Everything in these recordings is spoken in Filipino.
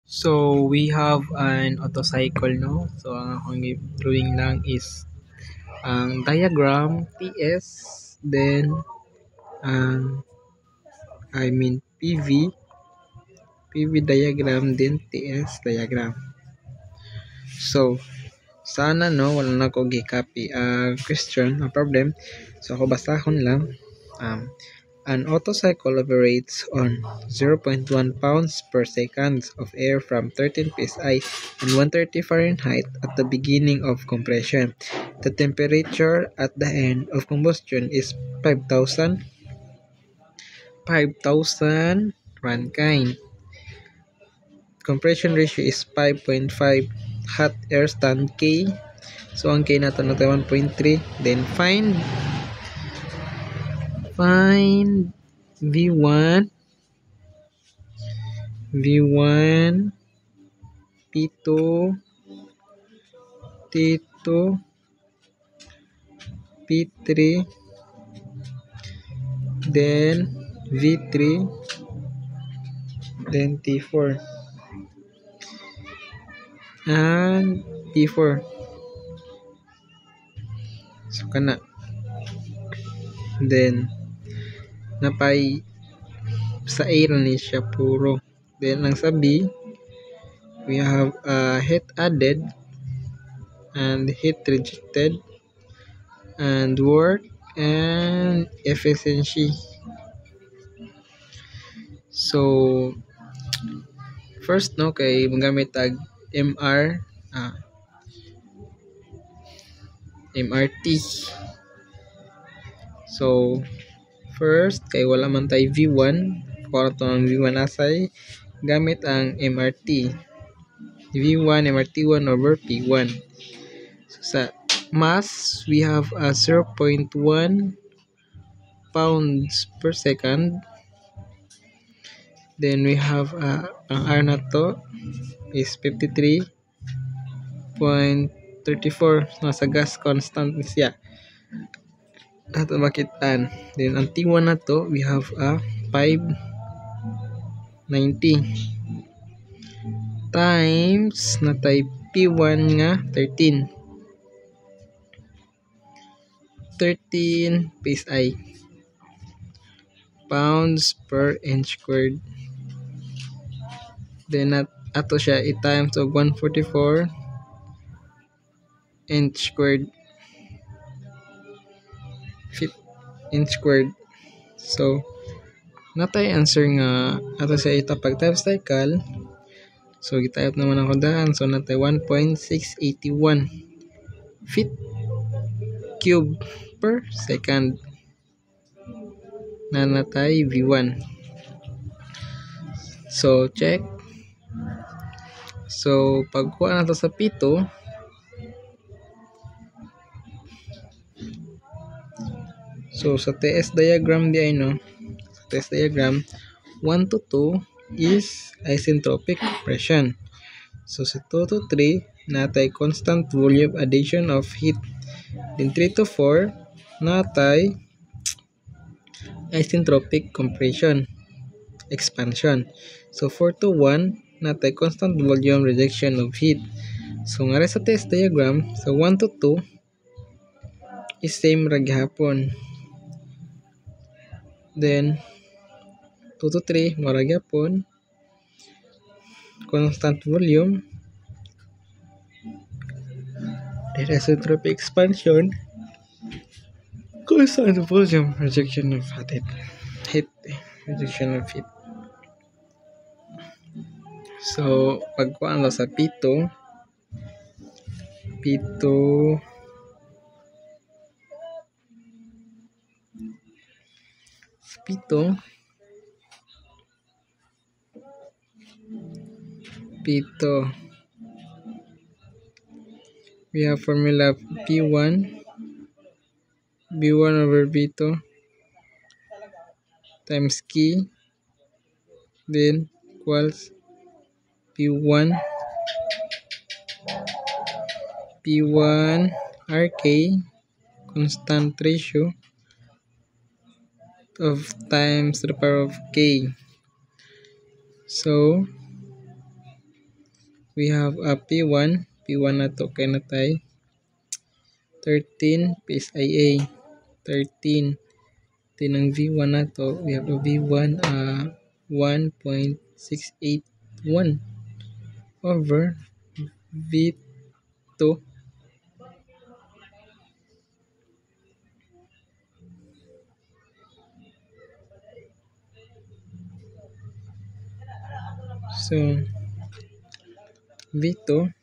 So, we have an autocycle, no? So, ang akong drawing lang is ang diagram, TS, then, ang, PV diagram, then TS diagram. So, sana, no, wala na ko gi-copy question, a problem. So, ako basahon lang. Um, An autocycle operates on 0.1 pounds per second of air from 13 psi and 130 Fahrenheit at the beginning of compression. The temperature at the end of combustion is 5,000 Rankine. Compression ratio is 5.5 hot air stand K. So ang K nato na 1.3. Then find V1 P2 T2 P3 then V3 then T4 and P4. So kana then napay sa A ra ni siya puro. Then ang sa B we have heat added and heat rejected and work and efficiency. So first no kay magamit tag MRT. So first kay wala man tay V1 para to ang V1 asay gamit ang MRT. V1 MRT1 over P1. So sa mass we have 0.1 pounds per second. Then we have ang R na to is 53.34. Nasa gas constant siya. Ato makitaan. Then ang T1 na to we have 590 times natay P1 nga 13 psi pounds per inch squared. Then ato siya i-times og 144 inch squared inch squared. So natay answer nga ato siya itapag times cycle. So gitayop naman ako daan. So natay 1.681 feet cube per second na natay V1. So check. So pagkuha nato sa P2 so sa TS diagram di ay no. Sa TS diagram 1 to 2 is isentropic compression. So sa 2 to 3 natay constant volume addition of heat. Then 3 to 4 natay isentropic compression expansion. So 4 to 1 natay constant volume rejection of heat. So nga sa test diagram sa 1 to 2 is same ra gihapon. Then 2 to 3 mara gyapon constant volume then isentropic expansion constant volume rejection of heat rejection of heat. So pagkuan sa P2 P2 we have formula P1 B1 over B2 times K then equals P1 RK constant ratio of times to the power of K. So we have a P1 na to kay natay 13 PSIA 13. Then ang V1 na to, we have a V1 1.681 over V2 so V2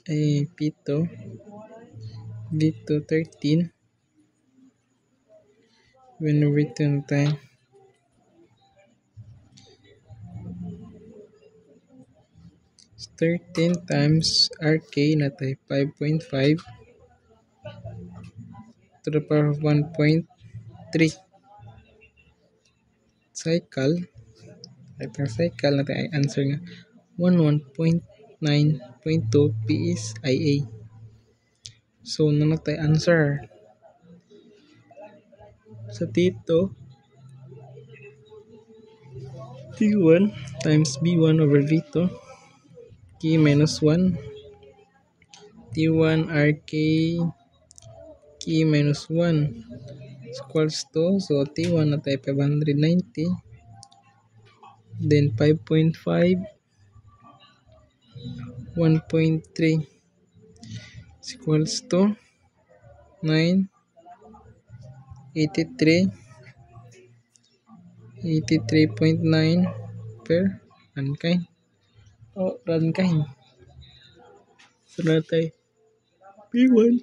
ay V2 13 when written time 13 times RK natay 5.5 to the power of 1.3 cycle. Itong cycle natin ay answer nga 11.9.2 PSIA. So na natin answer sa dito T1 times B1 over V2 K minus 1 T1 RK K minus 1 is equals to, so T1 na tayo 590, then 5.5 1.3 is equals to 9 83 83.9 per Rankine. Rankine. So natin P1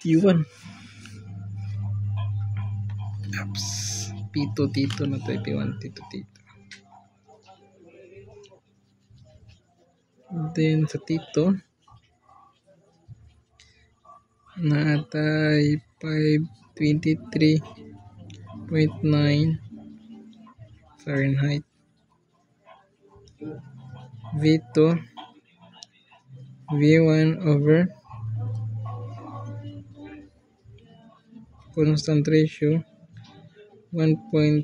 T1 Oops. P2 T2 na tayo P1 T2 T2. Then sa T2 na tayo 523.9 Fahrenheit. V2 V1 over constant ratio 1.681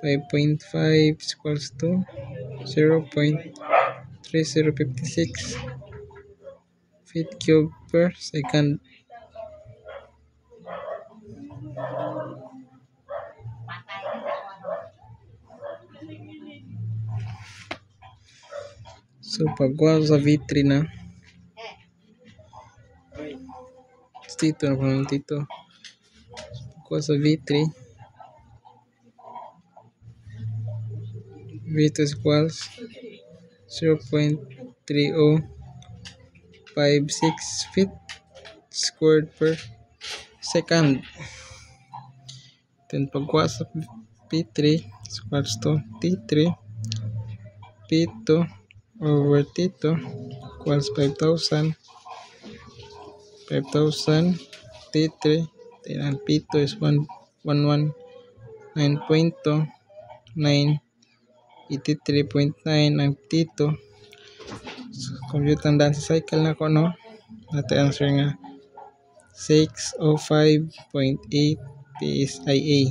5.5 equals to 0.3056 feet cube per second. So pagkuha sa V3 na dito na kung dito pagkuha sa V3 equals 0.3056 feet squared per second. Then pagkuha sa P3 equals to T3 P2 over T2 equals 5,000 T3, then ang P2 is 119.2 983.9 ang T2. So, compute tandaan sa cycle na ko, no? Natin answer nga 605.8 PSIA.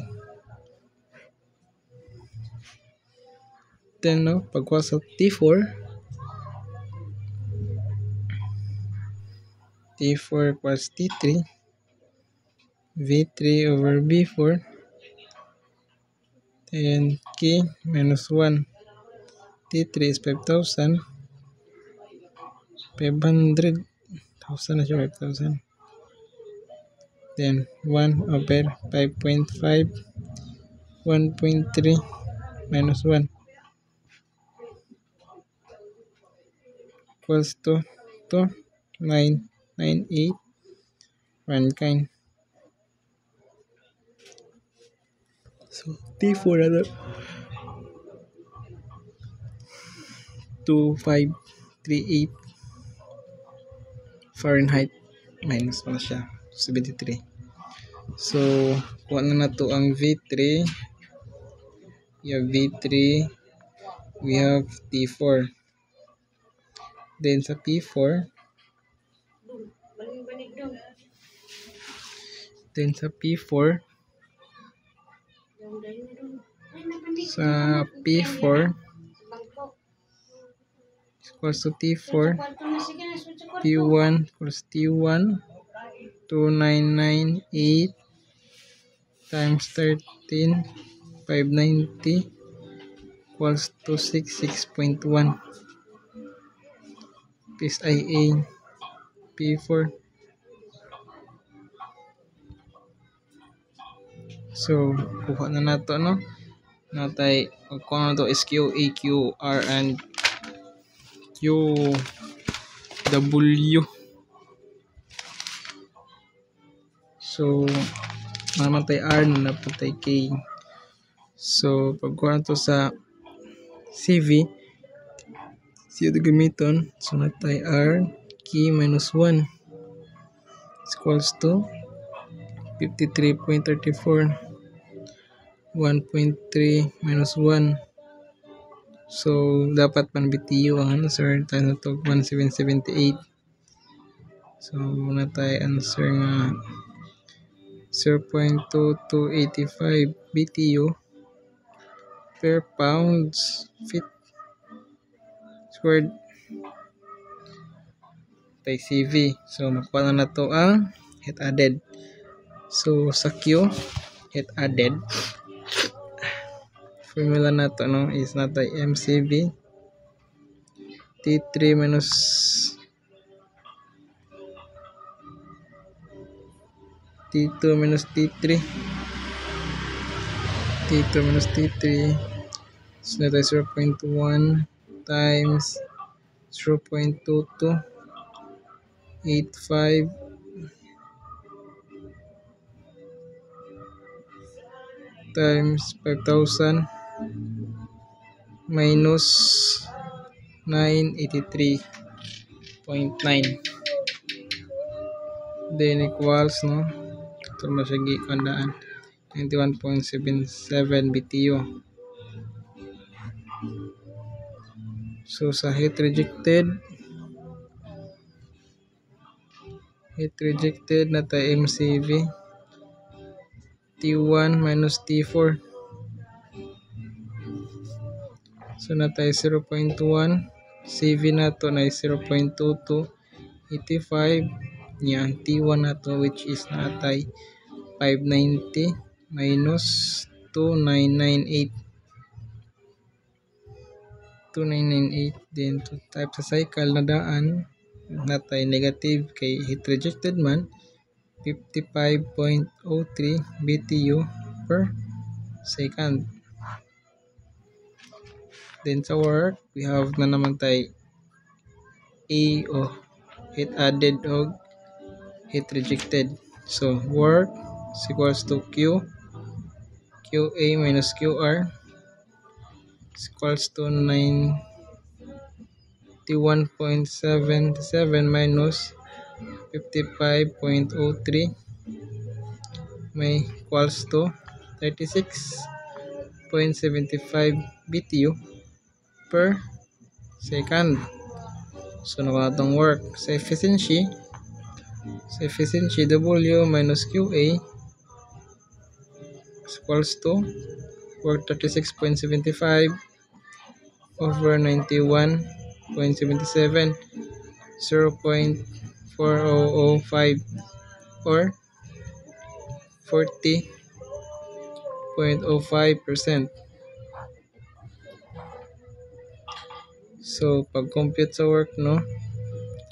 Then, no? Pagkuha sa T4 equals T3 V3 over B4 then K minus 1 T3 is 5,000 na siya 5,000 then 1 over 5.5 1.3 minus 1 equals to 998 Rankine. So T4 na 2538 Fahrenheit minus na siya 73. So kuha na to ang V3 we have V3, we have T4. Then sa P4, sa P4 equals to T4, P1 equals T1, 2998 times 13, 590 equals to 66.1. This IA P4. So, kuha na nato, no? Natay, kung ano to is QA, QR, and QW. So, naman tayo R, na po tayo K. So, pagkuha to sa CV, siya ito gamiton. So, natay R, K minus 1 is equals to 53.34. 1.3 minus 1. So, dapat man BTU ang answer. Tayo na ito, 1778. So, muna tayo answer nga 0.2285 BTU per pounds feet squared by CV. So, makuha na to ang heat added. So, sa Q, heat added, formula na to, no, is natay MCV T3 minus T2 minus T3 minus T3. So, natay 0.1 times 0.2285 times 5,000 minus 983.9, then equals, no, ito masyagi kandaan 91.77 BTU. So sa heat rejected na tayo MCV T1 minus T4. So natay 0.1, CV nato na 0.2285, yan T1 nato which is natay 590 minus 2998, then to type sa cycle na daan natay negative kay heat rejected man 55.03 BTU per second. Then sa work, we have na naman tayo A o heat added o heat rejected. So work is equals to QA minus QR is equals to 91.77 minus 55.03 may equals to 36.75 BTU per second. So nakuha itong work sa efficiency W minus QA is equals to work 36.75 over 91.77, 0.4005 or 40.05%. So pag compute sa work, no,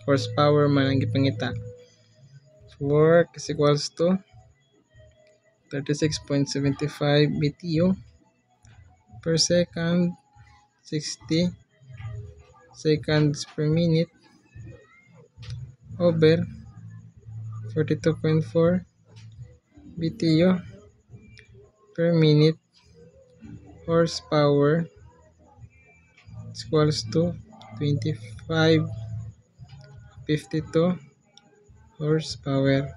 horsepower man ang gipangita. So, work is equals to 36.75 BTU per second, 60 seconds per minute over 42.4 BTU per minute. Horsepower is equals to 2552 horsepower.